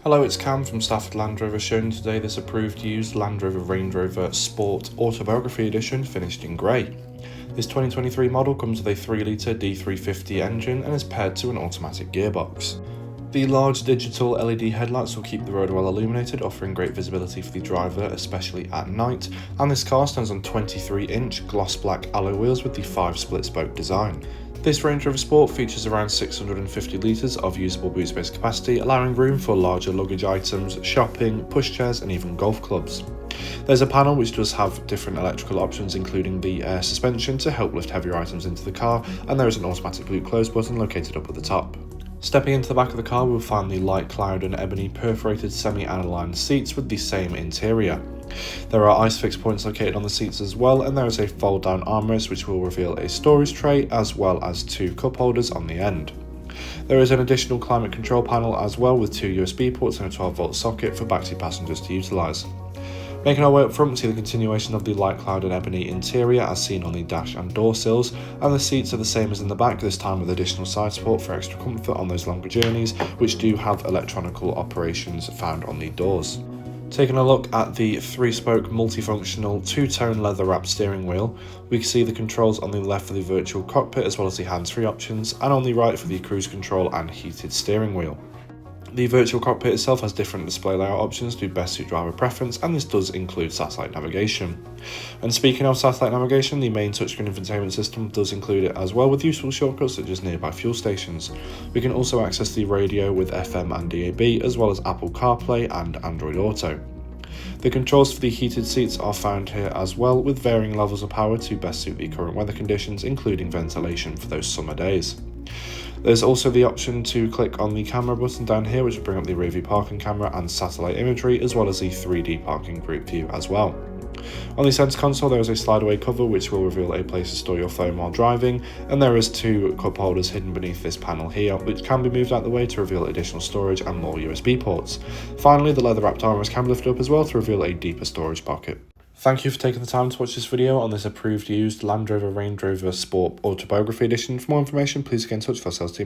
Hello, it's Cam from Stafford Land Rover showing today this approved used Land Rover Range Rover Sport Autobiography Edition finished in grey. This 2023 model comes with a 3-litre D350 engine and is paired to an automatic gearbox. The large digital LED headlights will keep the road well illuminated, offering great visibility for the driver, especially at night, and this car stands on 23-inch gloss black alloy wheels with the 5 split-spoke design. This Range Rover Sport features around 650 litres of usable boot space capacity, allowing room for larger luggage items, shopping, pushchairs and even golf clubs. There's a panel which does have different electrical options, including the air suspension to help lift heavier items into the car, and there is an automatic boot close button located up at the top. Stepping into the back of the car, we'll find the light cloud and ebony perforated semi-aniline seats with the same interior. There are ISOFIX points located on the seats as well, and there is a fold-down armrest which will reveal a storage tray as well as 2 cup holders on the end. There is an additional climate control panel as well with 2 USB ports and a 12-volt socket for backseat passengers to utilise. Making our way up front, we see the continuation of the light cloud and ebony interior as seen on the dash and door sills, and the seats are the same as in the back, this time with additional side support for extra comfort on those longer journeys, which do have electronical operations found on the doors. Taking a look at the 3-spoke multifunctional 2-tone leather wrapped steering wheel, we can see the controls on the left for the virtual cockpit as well as the hands-free options, and on the right for the cruise control and heated steering wheel. The virtual cockpit itself has different display layout options to best suit driver preference, and this does include satellite navigation. And speaking of satellite navigation, the main touchscreen infotainment system does include it as well, with useful shortcuts such as nearby fuel stations. We can also access the radio with FM and DAB, as well as Apple CarPlay and Android Auto. The controls for the heated seats are found here as well, with varying levels of power to best suit the current weather conditions, including ventilation for those summer days. There's also the option to click on the camera button down here, which will bring up the rear view parking camera and satellite imagery, as well as the 3D parking group view as well. On the centre console, there is a slide away cover which will reveal a place to store your phone while driving, and there is 2 cup holders hidden beneath this panel here, which can be moved out the way to reveal additional storage and more USB ports. Finally, the leather wrapped armrest can be lifted up as well to reveal a deeper storage pocket. Thank you for taking the time to watch this video on this approved used Land Rover Range Rover Sport Autobiography Edition. For more information, please get in touch with our sales team now.